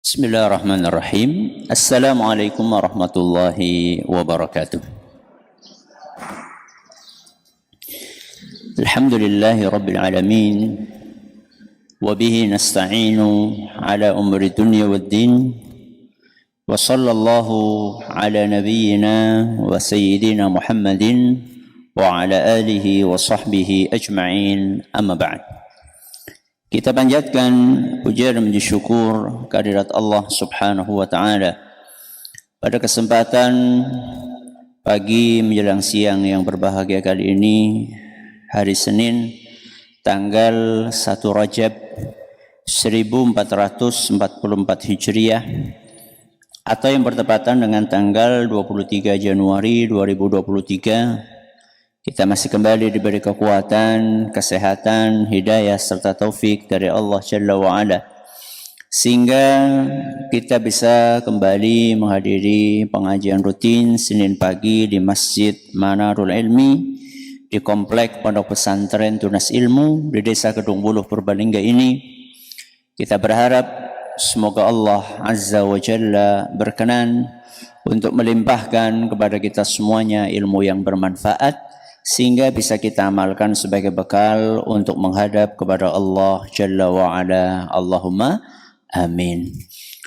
Bismillahirrahmanirrahim. Assalamualaikum warahmatullahi wabarakatuh. Alhamdulillahi rabbil alamin. Wa bihi nasta'inu ala umri dunya waddin. Wa sallallahu ala nabiyyina wa sayyidina Muhammadin wa ala alihi wa sahbihi ajma'in, amma ba'd. Kita panjatkan puja dan puji syukur kehadirat Allah Subhanahu wa taala pada kesempatan pagi menjelang siang yang berbahagia kali ini, hari Senin tanggal 1 Rajab 1444 Hijriah atau yang bertepatan dengan tanggal 23 Januari 2023. Kita masih kembali diberi kekuatan, kesehatan, hidayah serta taufik dari Allah Jalla wa'ala, sehingga kita bisa kembali menghadiri pengajian rutin Senin pagi di Masjid Manarul Ilmi di Komplek Pondok Pesantren Tunas Ilmu di Desa Kedung Buluh, Purbalingga ini. Kita berharap semoga Allah Azza wa Jalla berkenan untuk melimpahkan kepada kita semuanya ilmu yang bermanfaat, sehingga bisa kita amalkan sebagai bekal untuk menghadap kepada Allah Jalla wa'ala. Allahumma amin.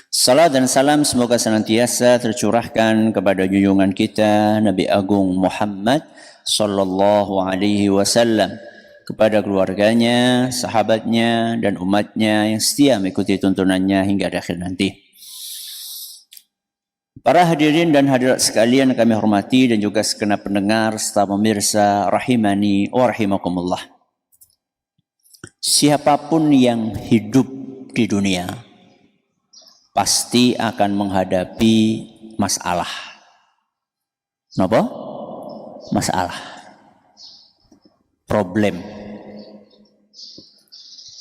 Salam dan salam semoga senantiasa tercurahkan kepada junjungan kita Nabi Agung Muhammad sallallahu alaihi wasallam, kepada keluarganya, sahabatnya, dan umatnya yang setia mengikuti tuntunannya hingga akhir nanti. Para hadirin dan hadirat sekalian kami hormati dan juga segenap pendengar serta pemirsa rahimani wa rahimakumullah. Siapapun yang hidup di dunia pasti akan menghadapi masalah. Napa? Masalah. Problem.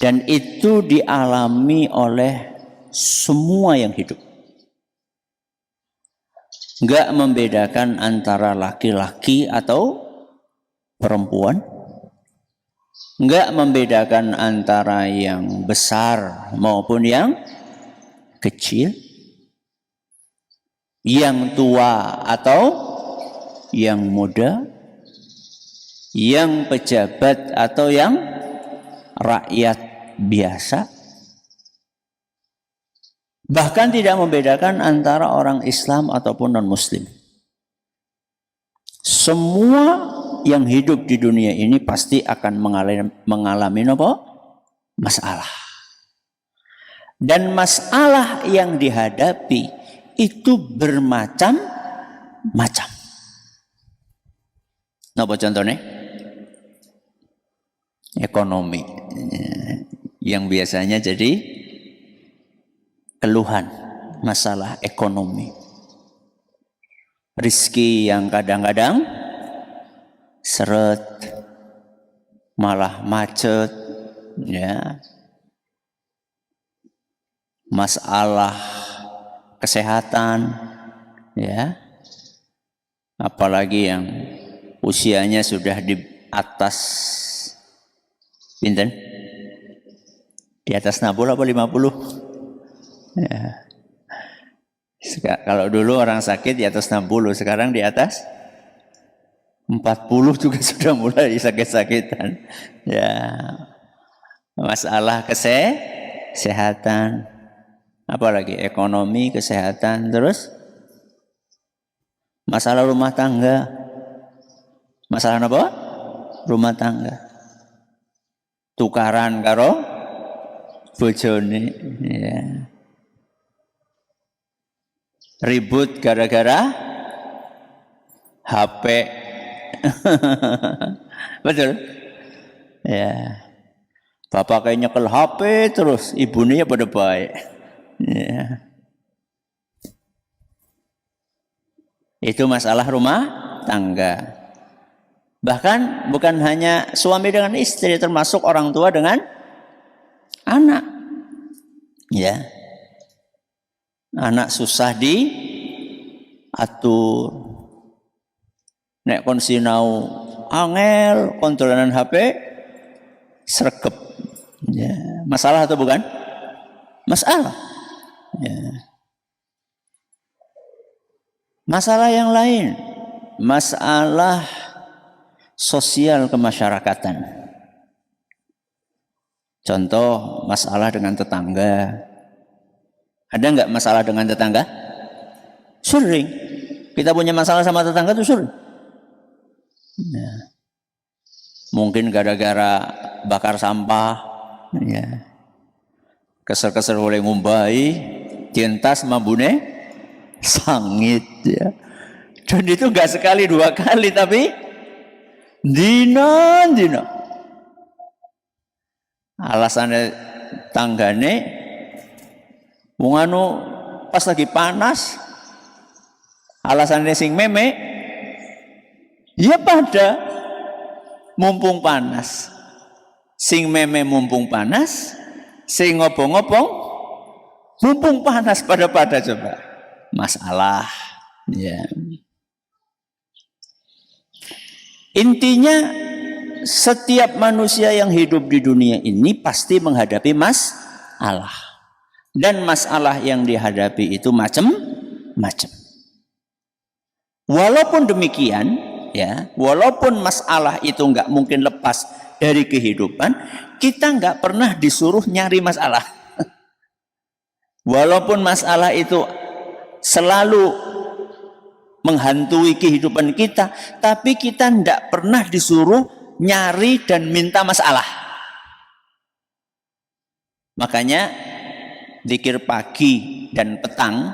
Dan itu dialami oleh semua yang hidup. Enggak membedakan antara laki-laki atau perempuan. Enggak membedakan antara yang besar maupun yang kecil. Yang tua atau yang muda. Yang pejabat atau yang rakyat biasa. Bahkan tidak membedakan antara orang Islam ataupun non-Muslim. Semua yang hidup di dunia ini pasti akan mengalami apa? Masalah. Dan masalah yang dihadapi itu bermacam-macam. Napa contohnya? Ekonomi. Yang biasanya jadi keluhan, masalah ekonomi. Rizki yang kadang-kadang seret, malah macet, ya. Masalah kesehatan, ya. Apalagi yang usianya sudah di atas pinten? Di atas 60 apa 50? Ya. Kalau dulu orang sakit di atas 60, sekarang di atas 40 juga sudah mulai sakit-sakitan. Ya. Masalah kesehatan, apalagi ekonomi, kesehatan, terus masalah rumah tangga. Masalah apa? Rumah tangga. Tukaran karo bojone, ya. Ribut gara-gara HP. Betul? Ya. Bapak kayaknya nyekel HP terus, ibunya pada baik. Ya. Itu masalah rumah tangga. Bahkan bukan hanya suami dengan istri, termasuk orang tua dengan anak. Ya. Anak susah diatur. Nek kon sinau angel kontrolan HP sregep. Ya, masalah atau bukan? Masalah. Ya. Masalah yang lain, masalah sosial kemasyarakatan. Contoh masalah dengan tetangga. Ada nggak masalah dengan tetangga? Sering. Kita punya masalah sama tetangga itu sering. Nah, mungkin gara-gara bakar sampah, ya. Kesel-kesel oleh ngumbai, cintas mambune sangit, ya. Dan itu nggak sekali dua kali, tapi dina. Alasannya tanggane, wong anu pas lagi panas, alasannya sing meme, ya pada mumpung panas, sing meme mumpung panas, sing ngobong-ngobong mumpung panas pada coba masalah, ya. Intinya setiap manusia yang hidup di dunia ini pasti menghadapi masalah, dan masalah yang dihadapi itu macam-macam. Walaupun demikian, ya, walaupun masalah itu nggak mungkin lepas dari kehidupan, kita nggak pernah disuruh nyari masalah. Walaupun masalah itu selalu menghantui kehidupan kita, tapi kita nggak pernah disuruh nyari dan minta masalah. Makanya zikir pagi dan petang,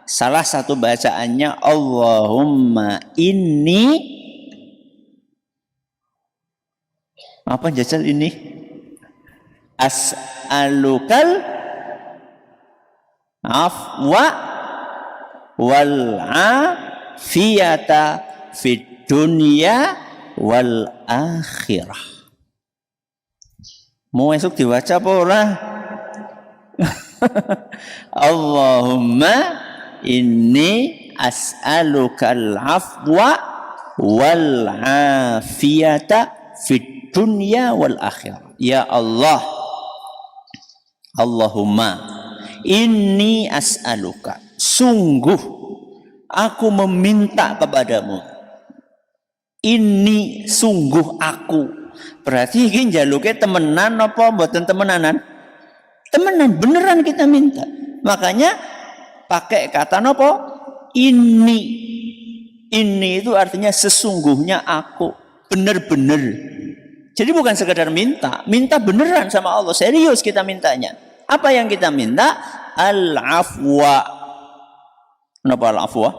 salah satu bacaannya Allahumma inni, apa jajal ini? As'alukal afwa wal afiyata fid dunya wal akhirah. Mau esok dibaca apa ora? Allahumma inni as'alukal afwa wal afiyata fid dunya wal akhirah. Ya Allah, Allahumma inni as'aluka, sungguh aku meminta kepadamu. Ini sungguh aku. Berarti ini jaluknya temenan apa mboten temenanan? Temenan, beneran kita minta. Makanya pakai kata apa? Ini. Ini itu artinya sesungguhnya aku. Bener-bener. Jadi bukan sekedar minta. Minta beneran sama Allah. Serius kita mintanya. Apa yang kita minta? Al-afwa. Kenapa al-afwa?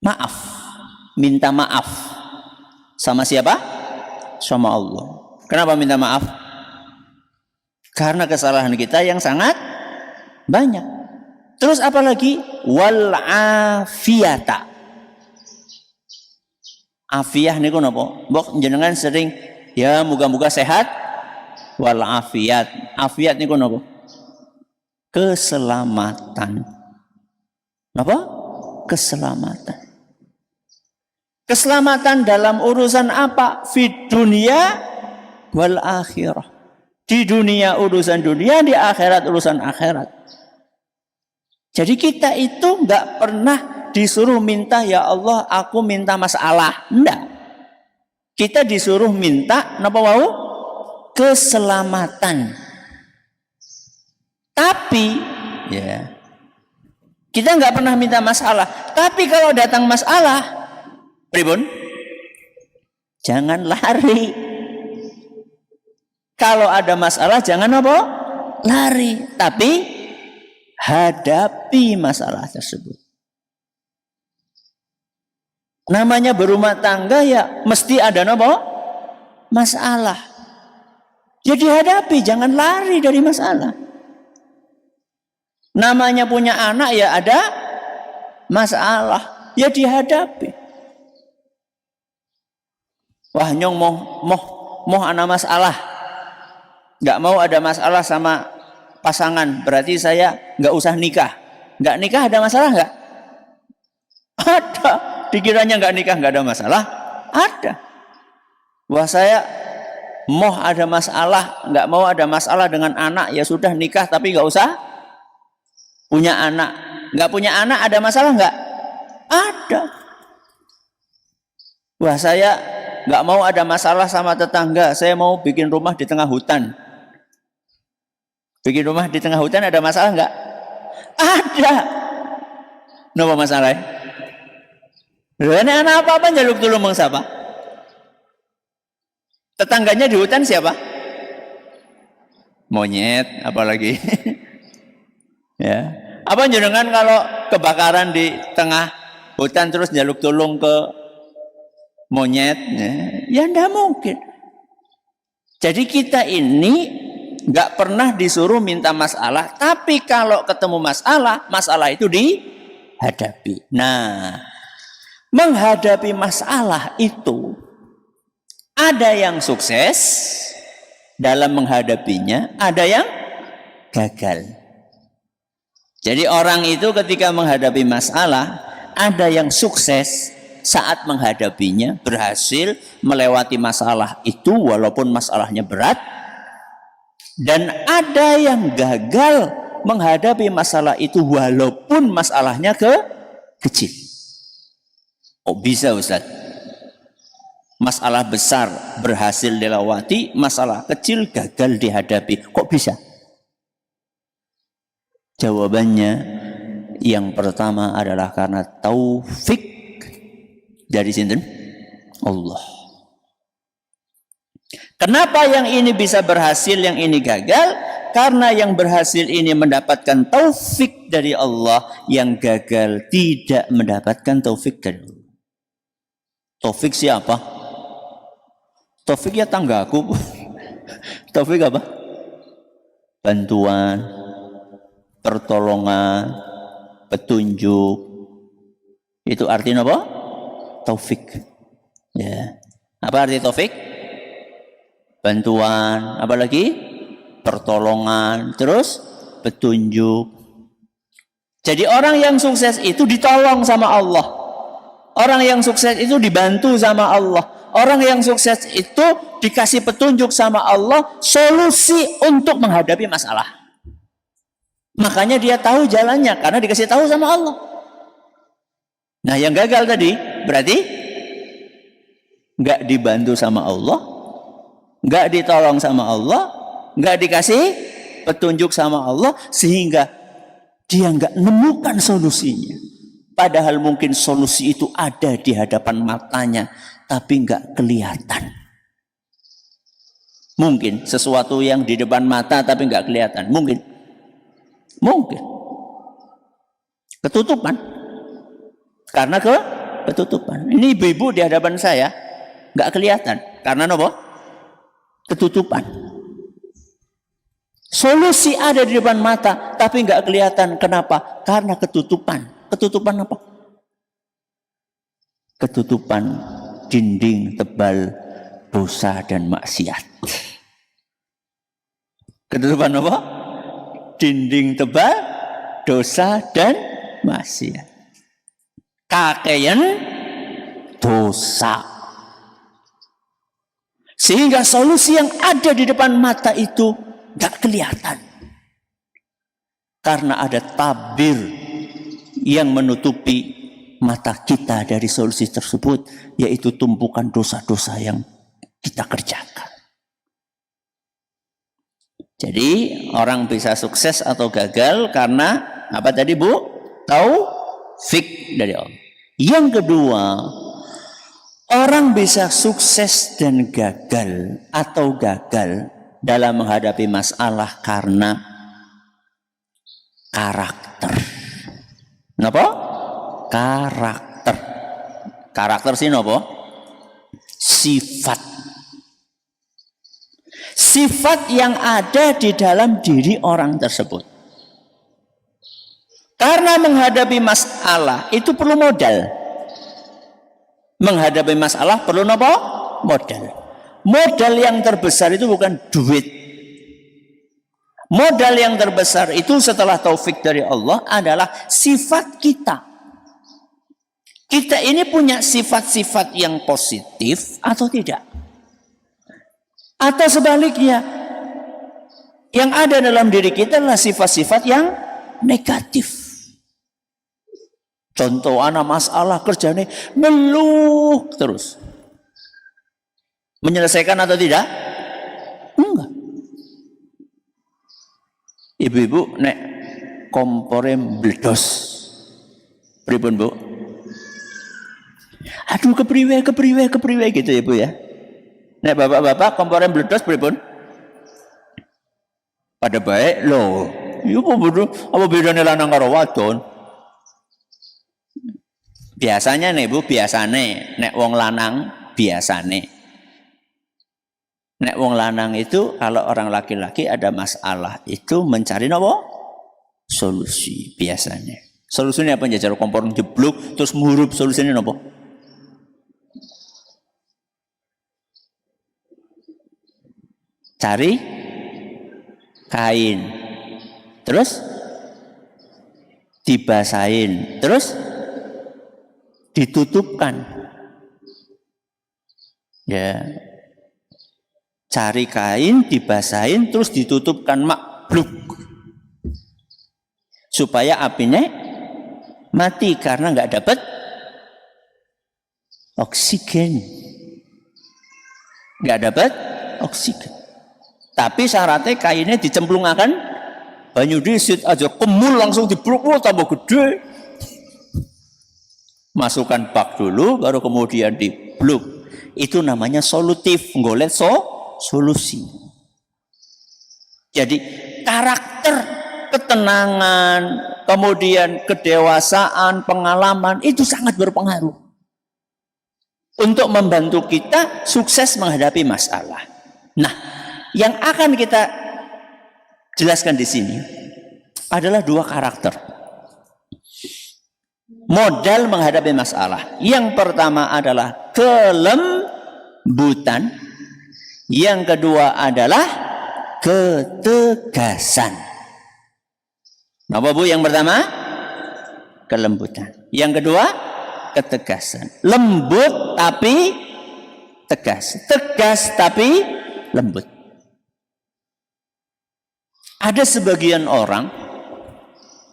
Maaf. Minta maaf. Sama siapa? Sama Allah. Kenapa minta maaf? Karena kesalahan kita yang sangat banyak. Terus apa lagi? Wal afiyata. Afiyah niku napa? Mbok jenengan sering ya muga-muga sehat wal afiyat. Afiyat niku napa? Keselamatan. Napa? Keselamatan. Keselamatan dalam urusan apa? Fid dunia wal akhirah. Di dunia urusan dunia, di akhirat urusan akhirat. Jadi kita itu nggak pernah disuruh minta, ya Allah aku minta masalah. Enggak. Kita disuruh minta, napa mau? Keselamatan. Tapi, ya, kita nggak pernah minta masalah. Tapi kalau datang masalah, pripun? Jangan lari. Kalau ada masalah jangan apa? Lari. Tapi hadapi masalah tersebut. Namanya berumah tangga ya mesti ada apa? Masalah. Jadi hadapi, jangan lari dari masalah. Namanya punya anak ya ada masalah, ya dihadapi. Wah nyong mau ana masalah, nggak mau ada masalah sama pasangan, berarti saya nggak usah nikah. Nggak nikah ada masalah nggak? Ada. Dikiranya nggak nikah nggak ada masalah? Ada. Wah saya mau ada masalah, nggak mau ada masalah dengan anak, ya sudah nikah tapi nggak usah Punya anak, nggak punya anak ada masalah nggak? Ada. Wah, saya nggak mau ada masalah sama tetangga. Saya mau bikin rumah di tengah hutan. Bikin rumah di tengah hutan ada masalah nggak? Ada. Kenapa masalahnya? Ini anak apa-apa jaluk tulung bang siapa? Tetangganya di hutan siapa? Monyet, apalagi. Ya. Apa jenengan kalau kebakaran di tengah hutan terus jaluk tulung ke monyet? Ya enggak mungkin. Jadi kita ini nggak pernah disuruh minta masalah, tapi kalau ketemu masalah itu dihadapi. Nah, menghadapi masalah itu ada yang sukses dalam menghadapinya, ada yang gagal. Jadi orang itu ketika menghadapi masalah, ada yang sukses saat menghadapinya, berhasil melewati masalah itu walaupun masalahnya berat. Dan ada yang gagal menghadapi masalah itu walaupun masalahnya kecil. Oh bisa Ustaz? Masalah besar berhasil dilewati, masalah kecil gagal dihadapi. Kok bisa? Jawabannya yang pertama adalah karena taufik dari sinten? Allah. Kenapa yang ini bisa berhasil, yang ini gagal? Karena yang berhasil ini mendapatkan taufik dari Allah, yang gagal tidak mendapatkan taufik dari Allah. Taufik siapa? Taufik ya tanggaku. Taufik apa? Bantuan, pertolongan, petunjuk. Itu artinya apa? Taufik. Ya. Apa arti taufik? Bantuan, apalagi pertolongan, terus petunjuk. Jadi orang yang sukses itu ditolong sama Allah. Orang yang sukses itu dibantu sama Allah. Orang yang sukses itu dikasih petunjuk sama Allah, solusi untuk menghadapi masalah. Makanya dia tahu jalannya karena dikasih tahu sama Allah. Nah, yang gagal tadi berarti nggak dibantu sama Allah, nggak ditolong sama Allah, nggak dikasih petunjuk sama Allah, sehingga dia nggak nemukan solusinya. Padahal mungkin solusi itu ada di hadapan matanya, tapi nggak kelihatan. Mungkin sesuatu yang di depan mata tapi nggak kelihatan. Mungkin ketutupan. Karena ketutupan. Ini ibu-ibu di hadapan saya nggak kelihatan. Karena apa? Ketutupan. Solusi ada di depan mata tapi nggak kelihatan. Kenapa? Karena ketutupan. Ketutupan apa? Ketutupan dinding tebal dosa dan maksiat. Ketutupan apa? Dinding tebal dosa dan maksiat. Kakean dosa. Sehingga solusi yang ada di depan mata itu gak kelihatan. Karena ada tabir yang menutupi mata kita dari solusi tersebut, yaitu tumpukan dosa-dosa yang kita kerjakan. Jadi orang bisa sukses atau gagal karena apa tadi Bu? Taufik dari Allah. Yang kedua, orang bisa sukses dan gagal atau gagal dalam menghadapi masalah karena karakter. Kenapa? Karakter. Karakter sih napa? Sifat. Sifat yang ada di dalam diri orang tersebut. Karena menghadapi masalah itu perlu modal. Menghadapi masalah perlu apa? Modal. Modal yang terbesar itu bukan duit. Modal yang terbesar itu setelah taufik dari Allah adalah sifat kita. Kita ini punya sifat-sifat yang positif atau tidak? Atau sebaliknya, yang ada dalam diri kita adalah sifat-sifat yang negatif. Contoh anak masalah kerjanya ngeluh terus. Menyelesaikan atau tidak? Enggak. Ibu-ibu nek kompore bledos. Pripun, Bu? Aduh kepriwe gitu ya, Bu ya. Nek bapak-bapak kompore bledos pripun? Pada baik loh. Iya apa bedanya lanang karo wadon? Biasanya nih Bu, biasane nek wong lanang biasane. Nek wong lanang itu kalau orang laki-laki ada masalah itu mencari apa? Solusi biasanya. Solusinya apa? Jajar kompor jeblok terus murup, solusinya apa? Cari kain. Terus dibasahin. Terus ditutupkan. Ya. Cari kain, dibasahin, terus ditutupkan makbluk. Supaya apinya mati karena nggak dapat oksigen. Nggak dapat oksigen. Tapi syaratnya kainnya dicemplungakan banyu disit aja kemul langsung dibluk tambah gede. Masukkan bak dulu, baru kemudian dibluk. Itu namanya solutif, ngolet solusi. Jadi karakter, ketenangan, kemudian kedewasaan, pengalaman, itu sangat berpengaruh. Untuk membantu kita sukses menghadapi masalah. Nah, yang akan kita jelaskan di sini adalah dua karakter. Modal menghadapi masalah. Yang pertama adalah kelembutan. Yang kedua adalah ketegasan. Apa Bu yang pertama? Kelembutan. Yang kedua, ketegasan. Lembut tapi tegas. Tegas tapi lembut. Ada sebagian orang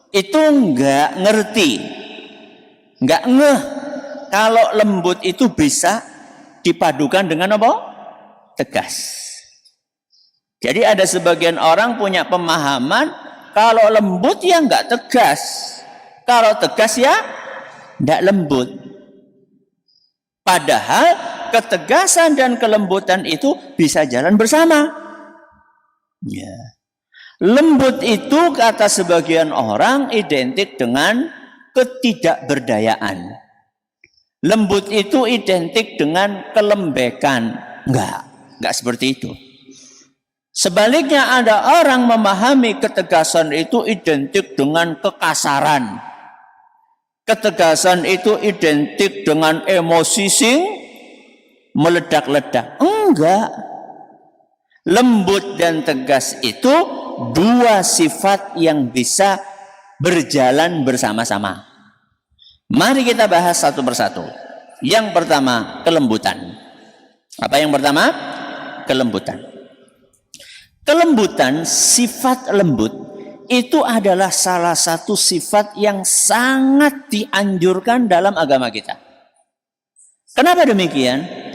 itu enggak ngerti, enggak ngeh kalau lembut itu bisa dipadukan dengan apa? Tegas. Jadi ada sebagian orang punya pemahaman kalau lembut ya enggak tegas, kalau tegas ya enggak lembut. Padahal ketegasan dan kelembutan itu bisa jalan bersama. Ya. Lembut itu kata sebagian orang identik dengan ketidakberdayaan. Lembut itu identik dengan kelembekan. Enggak seperti itu. Sebaliknya ada orang memahami ketegasan itu identik dengan kekasaran. Ketegasan itu identik dengan emosi sing meledak-ledak. Enggak. Lembut dan tegas itu dua sifat yang bisa berjalan bersama-sama. Mari kita bahas satu persatu. Yang pertama, kelembutan. Apa yang pertama? Kelembutan. Kelembutan, sifat lembut, itu adalah salah satu sifat yang sangat dianjurkan dalam agama kita. Kenapa demikian?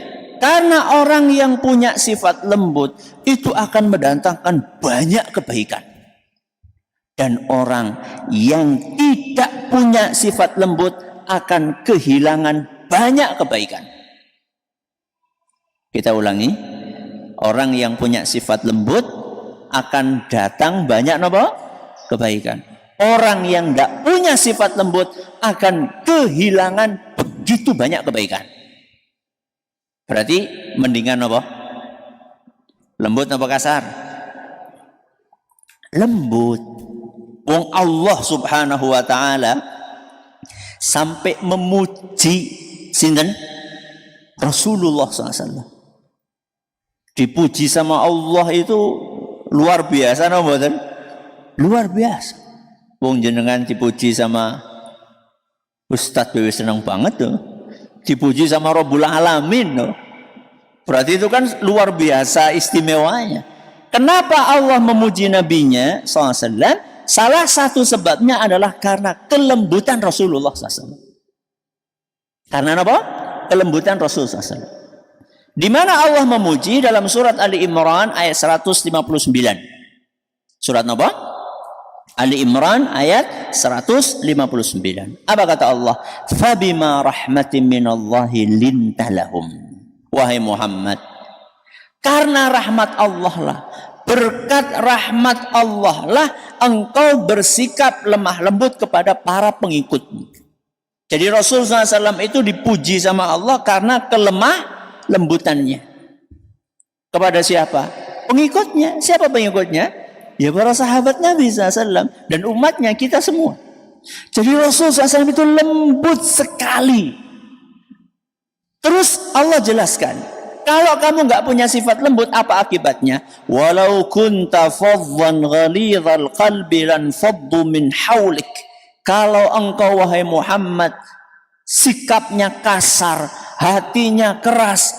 Karena orang yang punya sifat lembut itu akan mendatangkan banyak kebaikan. Dan orang yang tidak punya sifat lembut akan kehilangan banyak kebaikan. Kita ulangi. Orang yang punya sifat lembut akan datang banyak apa? Kebaikan. Orang yang tidak punya sifat lembut akan kehilangan begitu banyak kebaikan. Berarti mendingan apa? Lembut apa kasar? Lembut. Wong Allah Subhanahu wa taala sampai memuji sinten? Rasulullah SAW. Dipuji sama Allah itu luar biasa, mboten? Luar biasa. Wong jenengan dipuji sama Ustadz Bewi senang banget tuh. Dipuji sama Rabbul Alamin tuh. Berarti itu kan luar biasa istimewanya. Kenapa Allah memuji nabinya SAW? Salah satu sebabnya adalah karena kelembutan Rasulullah SAW. Karena apa? Kelembutan Rasulullah SAW. Di mana Allah memuji dalam surat Ali Imran ayat 159. Surat apa? Ali Imran ayat 159. Apa kata Allah? Fabima rahmatin minallahi lintalahum. Wahai Muhammad, karena rahmat Allah lah, berkat rahmat Allah lah engkau bersikap lemah lembut kepada para pengikutmu. Jadi Rasulullah SAW itu dipuji sama Allah karena kelemah lembutannya. Kepada siapa? Pengikutnya. Siapa pengikutnya? Ya para sahabat Nabi SAW dan umatnya, kita semua. Jadi Rasulullah SAW itu lembut sekali. Terus Allah jelaskan, kalau kamu nggak punya sifat lembut, apa akibatnya? Walau kunta faddan ghalidhal qalbi lan faddu min haulik. Kalau engkau wahai Muhammad sikapnya kasar, hatinya keras,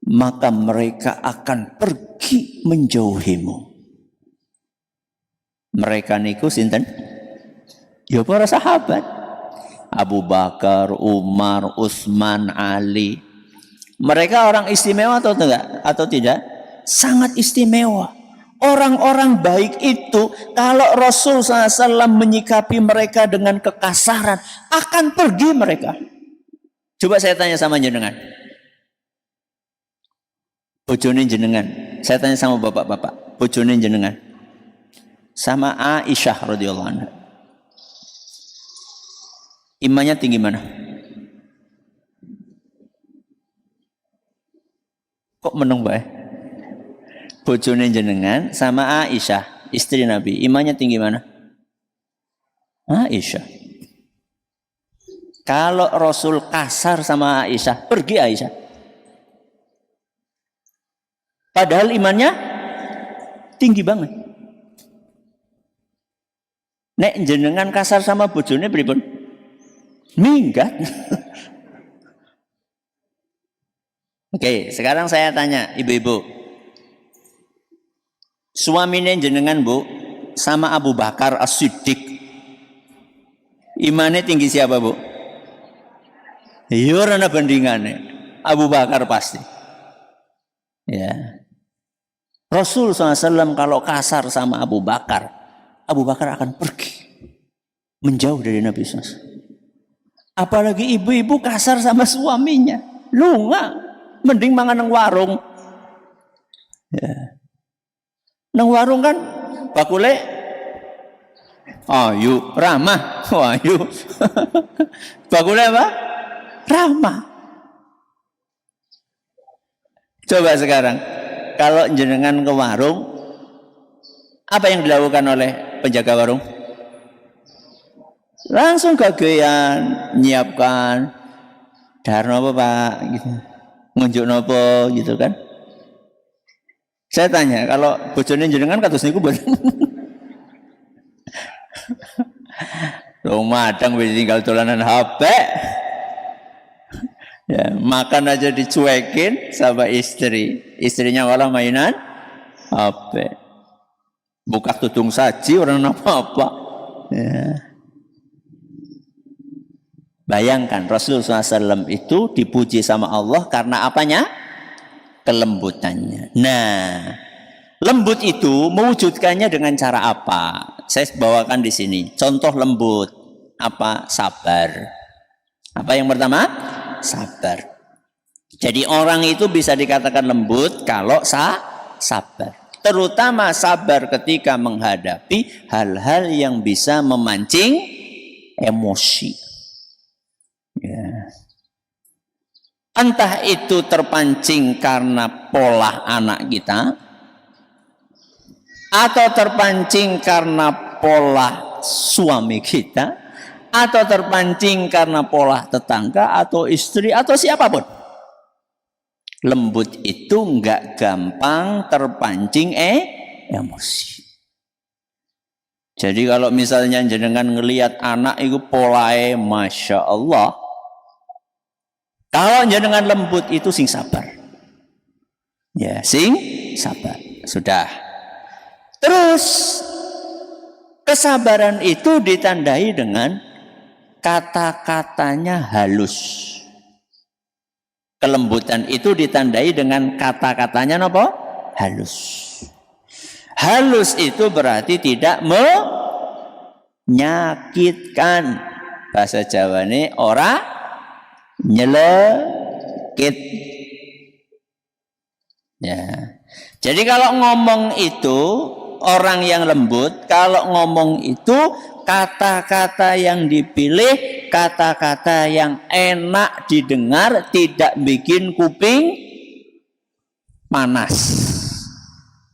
maka mereka akan pergi menjauhimu. Mereka niku sinten? Ya para sahabat. Abu Bakar, Umar, Utsman, Ali. Mereka orang istimewa atau tidak? Atau tidak? Sangat istimewa. Orang-orang baik itu kalau Rasul SAW menyikapi mereka dengan kekasaran, akan pergi mereka. Coba saya tanya sama jenengan. Bojone jenengan. Saya tanya sama bapak-bapak. Bojone jenengan. Sama Aisyah radhiyallahu anha. Imannya tinggi mana? Kok meneng bae? Bojone jenengan sama Aisyah, istri Nabi, imannya tinggi mana? Aisyah. Kalau Rasul kasar sama Aisyah, pergi Aisyah. Padahal imannya tinggi banget. Nek jenengan kasar sama bojone pripun? Minggat. Oke, sekarang saya tanya ibu-ibu. Suaminya jenengan Bu sama Abu Bakar As-Siddiq, imannya tinggi siapa Bu? Ya ora bandingannya, Abu Bakar pasti. Ya. Rasul SAW kalau kasar sama Abu Bakar akan pergi menjauh dari Nabi SAW. Apalagi ibu-ibu kasar sama suaminya, lu nggak, mending mangan nang warung. Ya. Nang warung kan bakule ayu ramah, ayu. Bakule apa? Ramah. Coba sekarang kalau jenengan ke warung, apa yang dilakukan oleh penjaga warung? Langsung gagean nyiapkan darno apa Pak gitu. Ngunjuk nopo gitu kan. Saya tanya, kalau bojone jenengan kados niku mboten. Madang wis tinggal dolanan HP. Ya, makan aja dicuekin sama istri. Istrinya malah mainan HP. Buka tudung saji orang apa-apa. Ya. Bayangkan Rasulullah SAW itu dipuji sama Allah karena apanya? Kelembutannya. Nah, lembut itu mewujudkannya dengan cara apa? Saya bawakan di sini. Contoh lembut apa? Sabar. Apa yang pertama? Sabar. Jadi orang itu bisa dikatakan lembut kalau sabar. Terutama sabar ketika menghadapi hal-hal yang bisa memancing emosi. Ya. Entah itu terpancing karena pola anak kita, atau terpancing karena pola suami kita, atau terpancing karena pola tetangga atau istri atau siapapun. Lembut itu enggak gampang terpancing emosi. Jadi kalau misalnya jenengan ngelihat anak itu polae Masya Allah, kalau jenengan lembut itu sing sabar. Ya, sing sabar. Sudah. Terus Kesabaran itu ditandai dengan kata-katanya halus. Kelembutan itu ditandai dengan kata-katanya apa? Halus. Halus itu berarti tidak menyakitkan. Bahasa Jawa ini ora nyelekit. Ya. Jadi kalau ngomong itu orang yang lembut, kalau ngomong itu kata-kata yang dipilih, kata-kata yang enak didengar, tidak bikin kuping panas,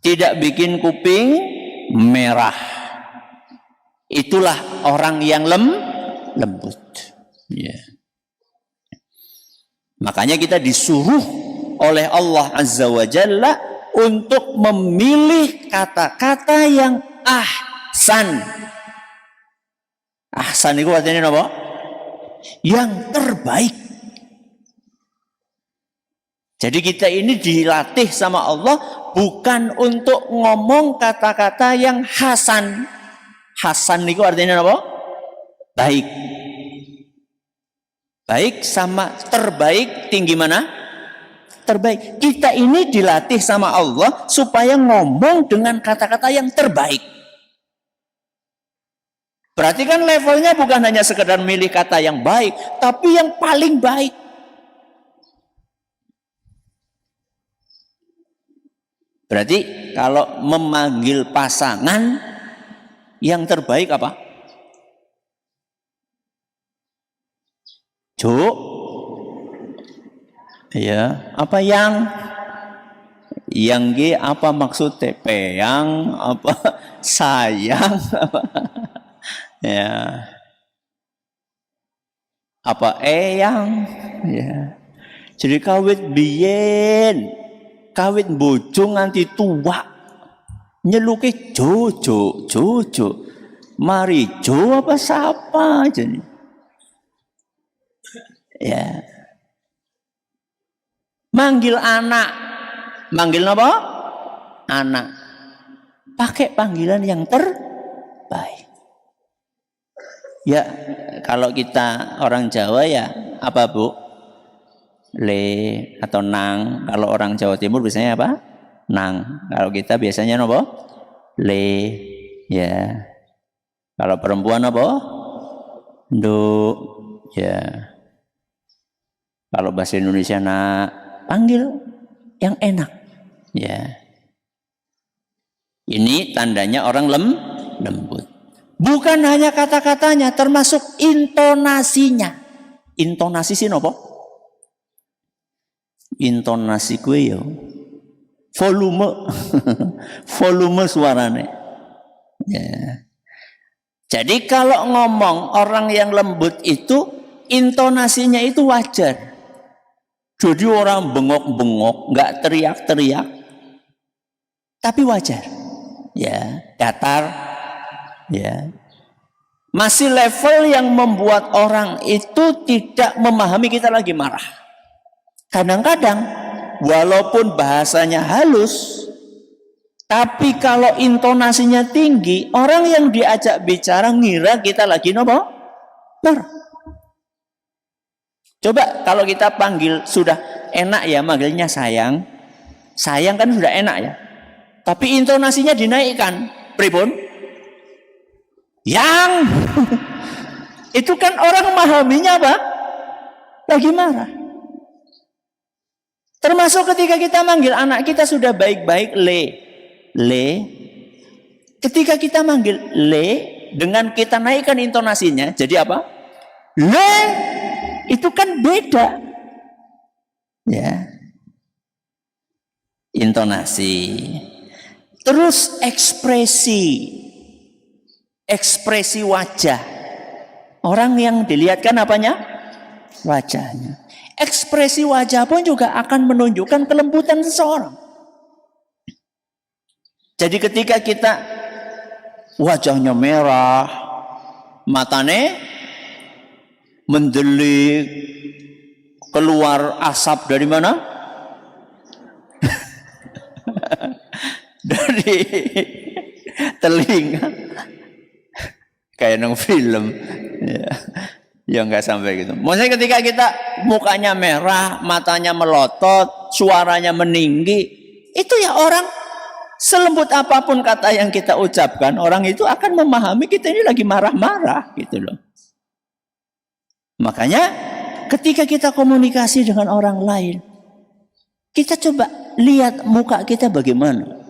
tidak bikin kuping merah. Itulah orang yang lembut. Ya. Makanya kita disuruh oleh Allah Azza wa Jalla untuk memilih kata-kata yang ahsan. Ahsan itu artinya apa? Yang terbaik. Jadi kita ini dilatih sama Allah bukan untuk ngomong kata-kata yang hasan. Hasan itu artinya apa? Baik. Baik sama terbaik tinggi mana? Terbaik. Kita ini dilatih sama Allah supaya ngomong dengan kata-kata yang terbaik. Berarti kan levelnya bukan hanya sekedar milih kata yang baik, tapi yang paling baik. Berarti kalau memanggil pasangan yang terbaik apa? Jo. Ya, apa yang G apa maksudnya? Peyang apa sayang apa? Ya. Apa eyang? Ya. Jadi kawit biyen, kawit bojo nganti tua. Nyeluke Jojo. Mari Jo apa siapa jadi? Ya. Manggil anak. Manggil apa? Anak. Pakai panggilan yang terbaik. Ya, kalau kita orang Jawa ya apa Bu? Le atau nang. Kalau orang Jawa Timur biasanya apa? Nang. Kalau kita biasanya apa? Le. Ya. Kalau perempuan apa? Nduk. Ya. Kalau bahasa Indonesia nak, panggil yang enak. Ya. Ini tandanya orang lembut. Bukan hanya kata-katanya, termasuk intonasinya. Intonasi sih nopo? Intonasi gue ya. Volume. Volume suaranya. Ya. Jadi kalau ngomong orang yang lembut itu, intonasinya itu wajar. Jadi orang bengok-bengok, nggak teriak-teriak, tapi wajar. Ya, datar. Ya. Masih level yang membuat orang itu tidak memahami kita lagi marah. Kadang-kadang walaupun bahasanya halus, tapi kalau intonasinya tinggi, orang yang diajak bicara ngira kita lagi marah. Coba kalau kita panggil sudah enak ya manggilnya sayang. Sayang kan sudah enak ya. Tapi intonasinya dinaikkan. Pripun? Yang itu kan orang memahaminya apa? Lagi marah. Termasuk ketika kita manggil anak kita sudah baik-baik le. Ketika kita manggil le dengan kita naikkan intonasinya, jadi apa? Le itu kan beda. Ya. Intonasi. Terus ekspresi wajah. Orang yang dilihatkan apanya? Wajahnya. Ekspresi wajah pun juga akan menunjukkan kelembutan seseorang. Jadi ketika kita wajahnya merah, matanya mendelik, keluar asap dari mana? Dari telinga. kayak nang film. Ya. Ya nggak sampai gitu. Maksudnya ketika kita mukanya merah, matanya melotot, suaranya meninggi, itu ya orang selembut apapun kata yang kita ucapkan, orang itu akan memahami kita ini lagi marah-marah gitu loh. Makanya ketika kita komunikasi dengan orang lain, kita coba lihat muka kita bagaimana.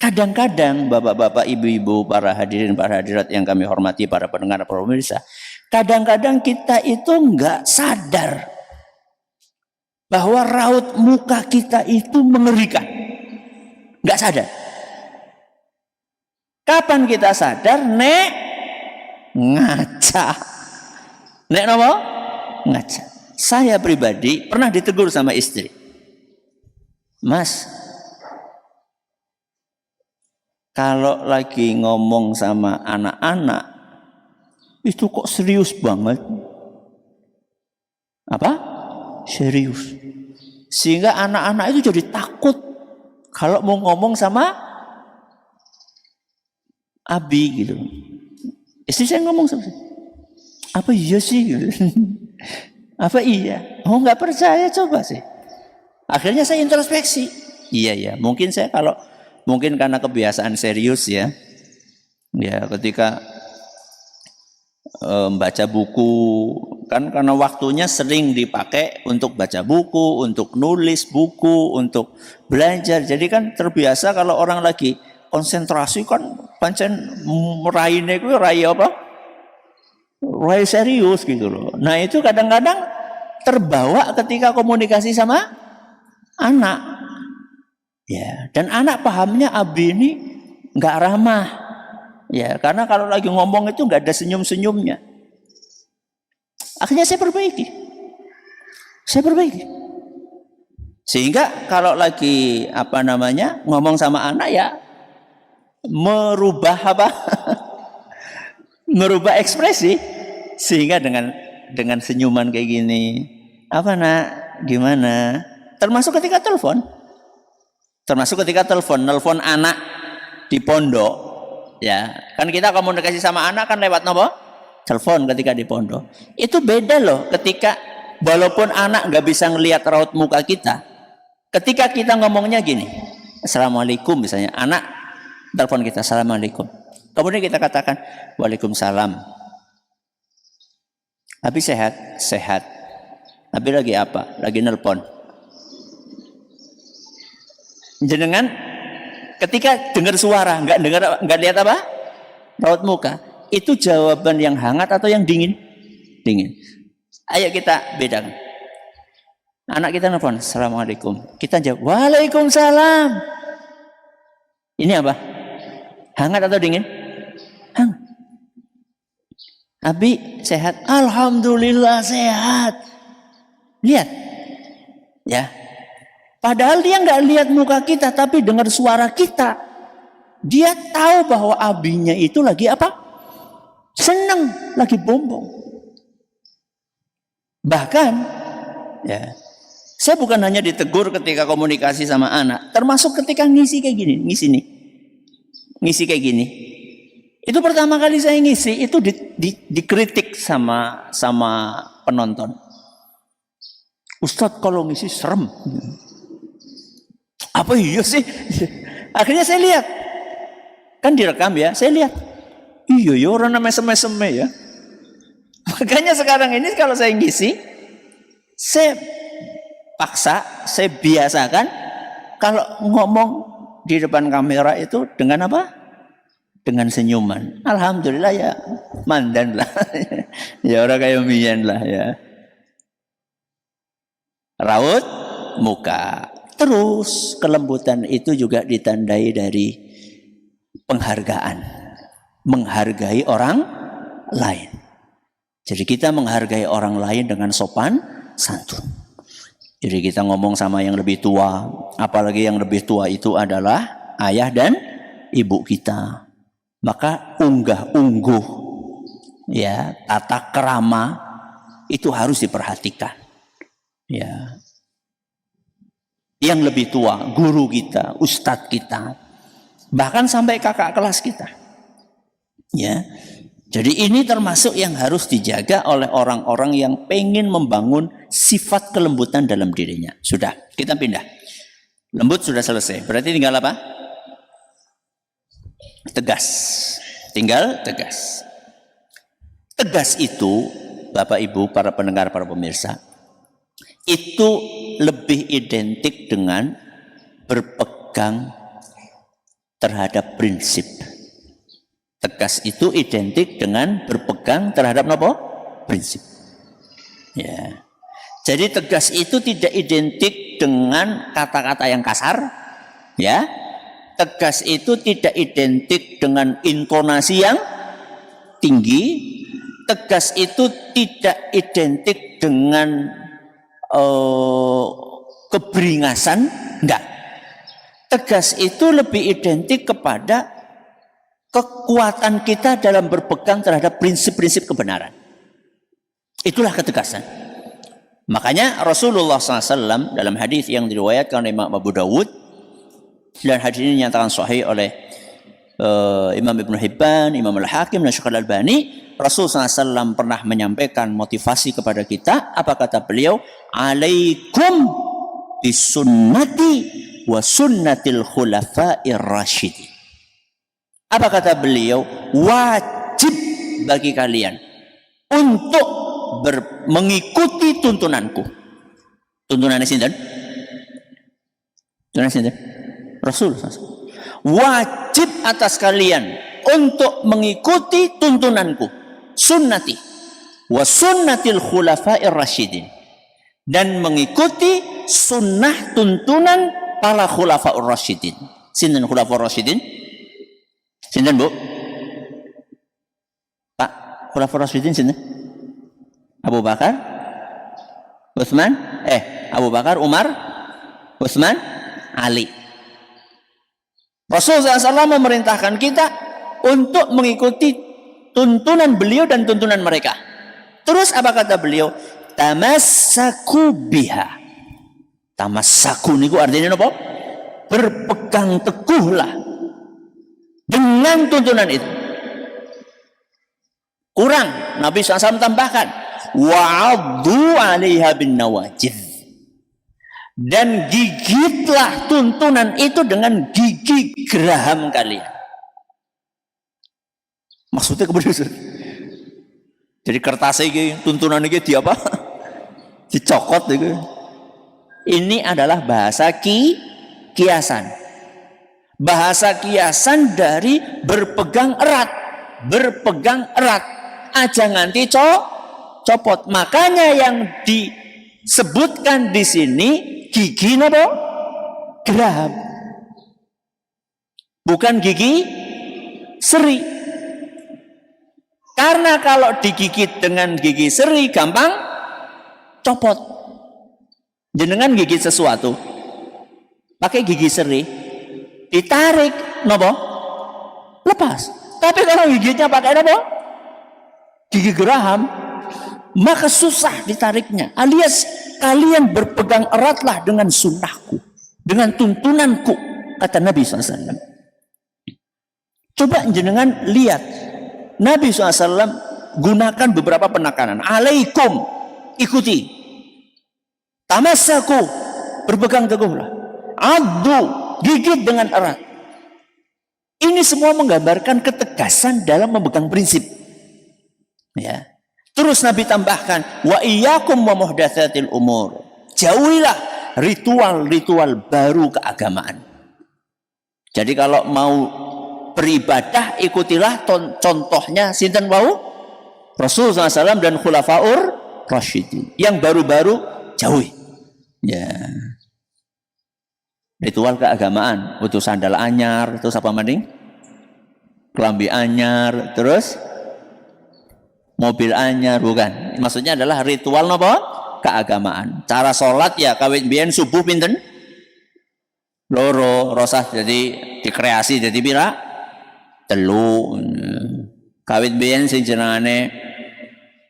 Kadang-kadang bapak-bapak, ibu-ibu, para hadirin, para hadirat yang kami hormati, para pendengar, para pemirsa, kadang-kadang kita itu nggak sadar bahwa raut muka kita itu mengerikan. Nggak sadar. Kapan kita sadar? Nek ngaca. Nek nopo? Ngaca. Saya pribadi pernah ditegur sama istri. Mas, kalau lagi ngomong sama anak-anak, itu kok serius banget. Apa? Serius. Sehingga anak-anak itu jadi takut kalau mau ngomong sama Abi gitu. Istri saya ngomong sama saya, apa iya sih? Apa iya? Oh nggak percaya, coba sih. Akhirnya saya introspeksi. Iya ya, mungkin saya kalau mungkin karena kebiasaan serius ya. Ya ketika baca buku kan karena waktunya sering dipakai untuk baca buku, untuk nulis buku, untuk belajar. Jadi kan terbiasa kalau orang lagi konsentrasi kan pancen raine ku rai apa? Rai serius gitu loh. Nah, itu kadang-kadang terbawa ketika komunikasi sama anak. Ya, dan anak pahamnya Abi ini nggak ramah. Ya, karena kalau lagi ngomong itu nggak ada senyum-senyumnya. Akhirnya saya perbaiki. Sehingga kalau lagi ngomong sama anak ya merubah merubah ekspresi sehingga dengan senyuman kayak gini. Apa nak? Gimana? Termasuk ketika telepon. Nelpon anak di pondok. Ya, kan kita komunikasi sama anak kan lewat nopo? Telepon ketika di pondok. Itu beda loh ketika walaupun anak nggak bisa ngelihat raut muka kita. Ketika kita ngomongnya gini, Assalamualaikum misalnya, anak telepon kita, Assalamualaikum. Kemudian kita katakan, Waalaikumsalam. Abi sehat? Sehat. Abi lagi apa? Lagi nelpon. Jenengan ketika dengar suara, nggak lihat apa? Raut muka. Itu jawaban yang hangat atau yang dingin? Dingin. Ayo kita bedakan. Anak kita nelpon, Assalamualaikum. Kita jawab, Waalaikumsalam. Ini apa? Hangat atau dingin? Hangat. Abi sehat? Alhamdulillah sehat. Lihat. Ya. Padahal dia nggak lihat muka kita, tapi dengar suara kita. Dia tahu bahwa abinya itu lagi apa? Senang, lagi bombong. Bahkan, ya, saya bukan hanya ditegur ketika komunikasi sama anak, termasuk ketika ngisi kayak gini, ngisi kayak gini. Itu pertama kali saya ngisi itu dikritik sama penonton. Ustadz kalau ngisi serem. Apa iya sih? Akhirnya saya lihat, kan direkam ya, saya lihat. Iya ya orang namanya mesem-mesem ya. Makanya sekarang ini kalau saya ngisi, saya paksa, saya biasakan kalau ngomong di depan kamera itu dengan apa? Dengan senyuman. Alhamdulillah ya, mandan lah. Ya orang kayak mian lah ya. Raut muka. Terus kelembutan itu juga ditandai dari penghargaan. Menghargai orang lain. Jadi kita menghargai orang lain dengan sopan santun. Jadi kita ngomong sama yang lebih tua, apalagi yang lebih tua itu adalah ayah dan ibu kita. Maka unggah-ungguh, ya, tata krama itu harus diperhatikan. Ya. Yang lebih tua, guru kita, ustadz kita, bahkan sampai kakak kelas kita. Ya. Jadi ini termasuk yang harus dijaga oleh orang-orang yang pengen membangun sifat kelembutan dalam dirinya. Sudah, kita pindah. Lembut sudah selesai. Berarti tinggal apa? Tegas. Tinggal tegas. Tegas itu, Bapak Ibu, para pendengar, para pemirsa, itu lebih identik dengan berpegang terhadap prinsip. Tegas itu identik dengan berpegang terhadap apa? Prinsip. Ya. Jadi tegas itu tidak identik dengan kata-kata yang kasar, ya. Tegas itu tidak identik dengan intonasi yang tinggi. Tegas itu tidak identik dengan keberingasan, enggak. Tegas itu lebih identik kepada kekuatan kita dalam berpegang terhadap prinsip-prinsip kebenaran. Itulah ketegasan. Makanya Rasulullah SAW dalam hadis yang diriwayatkan oleh Imam Abu Dawud, dan hadis ini dinyatakan sahih oleh Imam Ibn Hibban, Imam Al-Hakim, dan Syekh Al-Albani, Rasulullah SAW pernah menyampaikan motivasi kepada kita. Apa kata beliau? Alaikum bisunnati wa sunnatil khulafa'ir rasyidin. Apa kata beliau? Wajib bagi kalian untuk mengikuti tuntunanku. Tuntunan sinten? Tuntunan sinten? Rasul. Wajib atas kalian untuk mengikuti tuntunanku, sunnati wa sunnatil khulafa'ir rasyidin, dan mengikuti sunnah tuntunan para khulafa'ur rasyidin. Sinten khulafa'ur rasyidin? Sinten Bu? Pak, khulafa'ur rasyidin sinten? Abu Bakar, Utsman, Abu Bakar, Umar, Utsman, Ali. Rasulullah SAW memerintahkan kita untuk mengikuti tuntunan beliau dan tuntunan mereka. Terus apa kata beliau? Tamassaku biha. Tamassaku niku artinya apa? Berpegang teguhlah dengan tuntunan itu. Kurang, Nabi SAW tambahkan, wa'addu 'alaiha bin nawajid, dan gigitlah tuntunan itu dengan gigi geraham kalian. Maksudnya kemudian jadi kertas ini tuntunan ini di apa? Dicokot itu. Ini adalah bahasa kiasan. Bahasa kiasan dari berpegang erat. Berpegang erat. Aja nganti copot. Makanya yang disebutkan di sini gigi apa? Geraham. Bukan gigi seri. Karena kalau digigit dengan gigi seri gampang copot. Jenengan gigit sesuatu pakai gigi seri, ditarik nopo? Lepas. Tapi kalau gigitnya pakai apa? Gigi geraham, maka susah ditariknya. Alias kalian berpegang eratlah dengan sunnahku, dengan tuntunanku, kata Nabi SAW. Coba jenengan lihat, Nabi SAW gunakan beberapa penekanan. Alaikum, ikuti. Tamassaku, berpegang teguhlah. Addu, gigit dengan erat. Ini semua menggambarkan ketegasan dalam memegang prinsip. Ya. Terus Nabi tambahkan, wa iyyakum wa muhdatsatil umur. Jauhilah ritual-ritual baru keagamaan. Jadi kalau mau beribadah, ikutilah contohnya sinten wau? Rasulullah SAW dan khulafaur rasyidin. Yang baru-baru jauhi. Ya. Ritual keagamaan, butuh sandal anyar, terus apa mending? Kelambi anyar, terus mobil anyar, bukan. Maksudnya adalah ritual apa? Keagamaan. Cara sholat ya kawit biyen subuh pinten? Loro, rosah jadi dikreasi jadi pira? Telu. Kawit biyen sing jenengane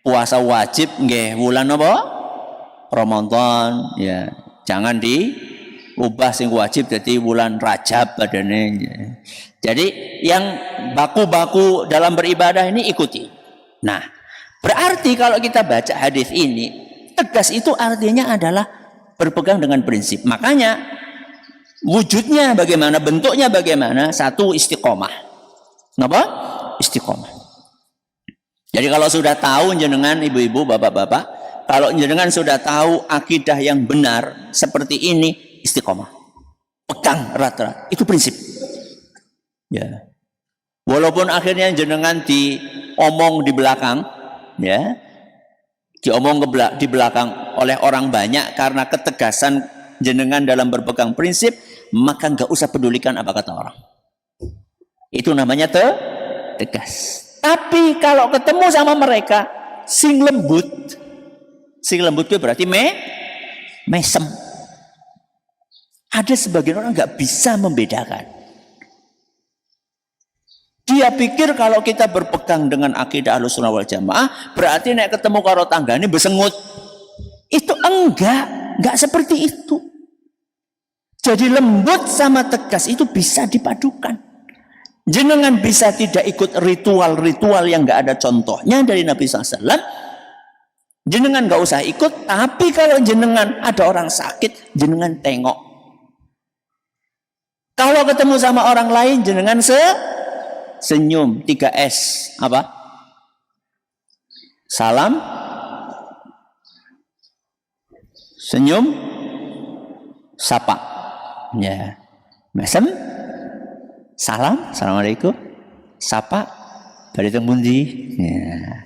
puasa wajib nggih wulan apa? Ramadan, ya. Jangan ubah sing wajib jadi bulan Rajab padane. Jadi yang baku-baku dalam beribadah ini ikuti. Nah, berarti kalau kita baca hadis ini, tegas itu artinya adalah berpegang dengan prinsip. Makanya wujudnya bagaimana, bentuknya bagaimana? Satu, istiqomah. Kenapa? Istiqomah. Jadi kalau sudah tahu jenengan ibu-ibu, bapak-bapak, kalau jenengan sudah tahu akidah yang benar seperti ini, istiqomah. Pegang erat-erat. Itu prinsip. Ya. Walaupun akhirnya jenengan diomong di belakang, ya, diomong di belakang oleh orang banyak karena ketegasan jenengan dalam berpegang prinsip, maka nggak usah pedulikan apa kata orang. Itu namanya tegas. Tapi kalau ketemu sama mereka, sing lembut itu berarti mesem. Ada sebagian orang nggak bisa membedakan. Dia pikir kalau kita berpegang dengan akidah Ahlussunnah wal Jamaah berarti nek ketemu karo tanggane besengut. Itu enggak seperti itu. Jadi lembut sama tegas itu bisa dipadukan. Jenengan bisa tidak ikut ritual-ritual yang enggak ada contohnya dari Nabi SAW. Jenengan enggak usah ikut, tapi kalau jenengan ada orang sakit, jenengan tengok. Kalau ketemu sama orang lain, jenengan senyum, 3S, apa? Salam, senyum, sapa. Ya. Mesem, salam, assalamualaikum, sapa, bari teng pundi. Ya.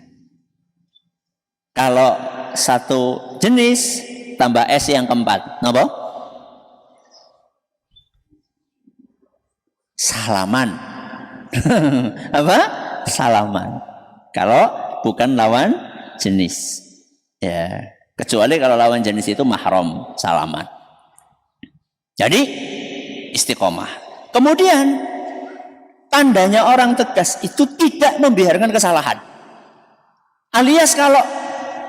Kalau satu jenis tambah S yang keempat, napa? Salaman. Apa? Salaman. Kalau bukan lawan jenis. Ya, kecuali kalau lawan jenis itu mahram, salaman. Jadi istiqomah. Kemudian tandanya orang tegas itu tidak membiarkan kesalahan. Alias kalau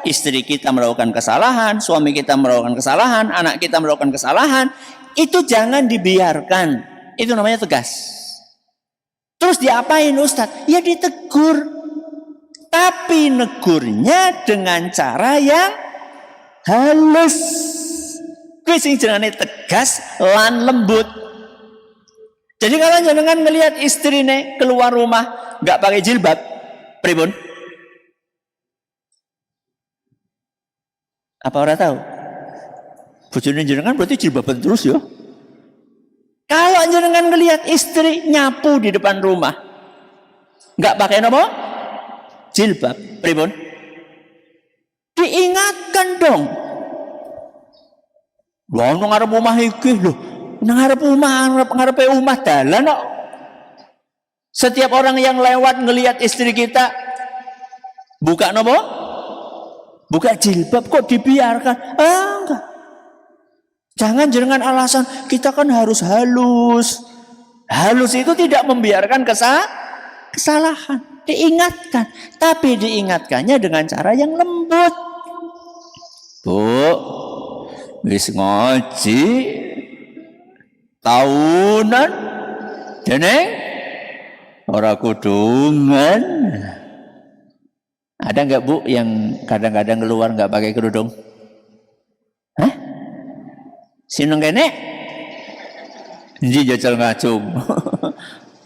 istri kita melakukan kesalahan, suami kita melakukan kesalahan, anak kita melakukan kesalahan, itu jangan dibiarkan. Itu namanya tegas. Terus diapain Ustadz? Ya ditegur. Tapi negurnya dengan cara yang halus. Kuwi sing jenenge tegas lan lembut. Jadi kalau jenengan melihat istrine keluar rumah nggak pakai jilbab, pripun? Apa orang tahu? Bojone jenengan berarti jilbaban terus ya. Kalau jenengan ngelihat istri nyapu di depan rumah, nggak pakai apa? Jilbab, pripun? Diingatkan dong. Wah, nang ngarep omah iki lho, nang ngarep ngarepe omah dalan kok. Setiap orang yang lewat ngelihat istri kita buka apa? Buka jilbab kok dibiarkan? Enggak. Jangan dengan alasan kita kan harus halus. Halus itu tidak membiarkan kesalahan. Diingatkan. Tapi diingatkannya dengan cara yang lembut. Bu, wis ngaji tahunan. Deneng ora kudungan. Ada nggak Bu yang kadang-kadang keluar nggak pakai kerudung? Hah? Sineng kene? Nji jajal ngacung.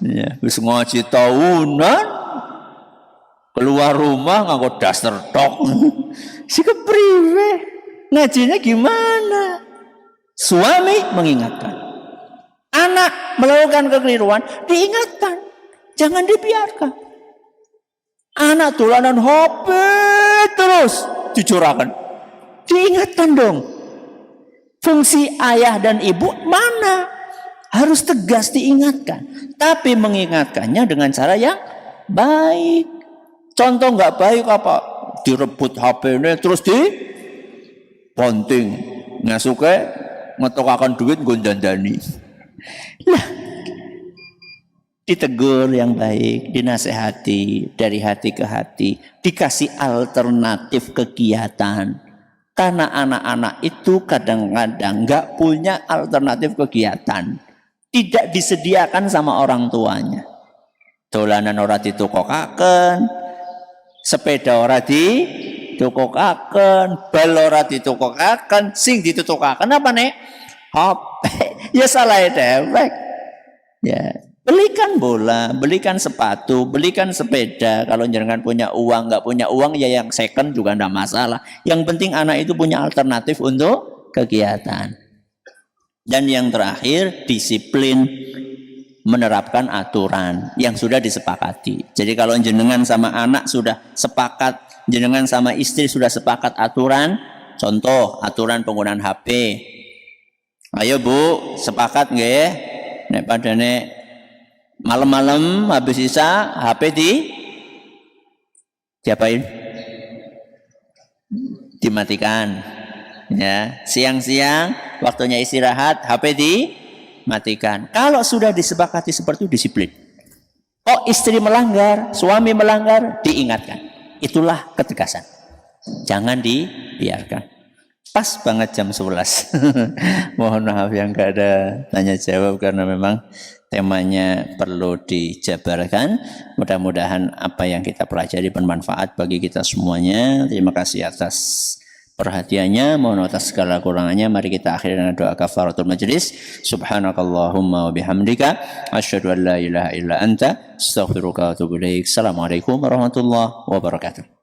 Ya, wis ngaji tahunan. Keluar rumah nganggo daster tok. Si kepriwe? Ngajinya gimana? Suami mengingatkan. Anak melakukan kekeliruan diingatkan. Jangan dibiarkan. Anak dolanan HP terus dicurahkan. Diingatkan dong. Fungsi ayah dan ibu mana? Harus tegas diingatkan. Tapi mengingatkannya dengan cara yang baik. Contoh nggak baik apa? Direbut HP-nya terus diponting. Nggak suka ngetokakan duit gondandani. Nah, ditegur yang baik, dinasehati dari hati ke hati, dikasih alternatif kegiatan. Karena anak-anak itu kadang-kadang nggak punya alternatif kegiatan. Tidak disediakan sama orang tuanya. Dolanan ora ditukokaken, sepeda ora ditukokaken, bal ora ditukokaken, sing ditukokaken apa nek? HP. Ya salah dewek. Ya, belikan bola, belikan sepatu, belikan sepeda. Kalau jangan punya uang, nggak punya uang ya yang second juga nggak masalah. Yang penting anak itu punya alternatif untuk kegiatan. Dan yang terakhir, disiplin menerapkan aturan yang sudah disepakati. Jadi kalau jenengan sama anak sudah sepakat, jenengan sama istri sudah sepakat aturan, contoh aturan penggunaan HP. Ayo Bu, sepakat nggih? Nek padane malam-malam habis isya HP diapain? Dimatikan. Ya, siang-siang waktunya istirahat HP dimatikan. Kalau sudah disepakati seperti itu disiplin. Oh, istri melanggar, suami melanggar, diingatkan. Itulah ketegasan. Jangan dibiarkan. Pas banget jam 11. Mohon maaf yang gak ada tanya jawab karena memang temanya perlu dijabarkan. Mudah-mudahan apa yang kita pelajari bermanfaat bagi kita semuanya. Terima kasih atas perhatiannya. Mohon atas segala kurangannya. Mari kita akhiri dengan doa kafaratul majlis. Subhanakallahumma wa bihamdika asyhadu an la ilaha illa anta astaghfiruka wa atubu ilaik. Assalamualaikum warahmatullahi wabarakatuh.